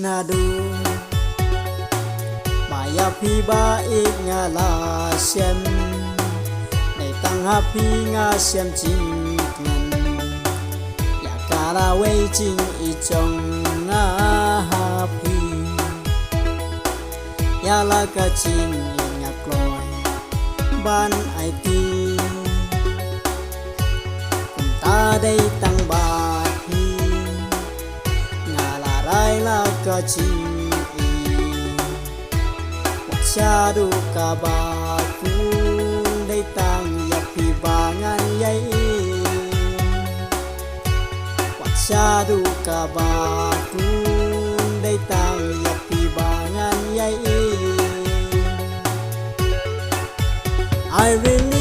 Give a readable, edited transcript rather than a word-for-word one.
น่าดูมายาพีบาอีกงาลาเซียมในตั้งหาพีงาเซียมจริงนั้นอยากกาลาไว้จริงอีจงงาหาพียาลากะจริงอีงากลอยบ้านไอตีกุมตาได้ตั้งบาทพีงาลาไรลากะจริงSyadu kabaku datang ya pibangan yai Syadu kabaku datang ya pibangan yai I really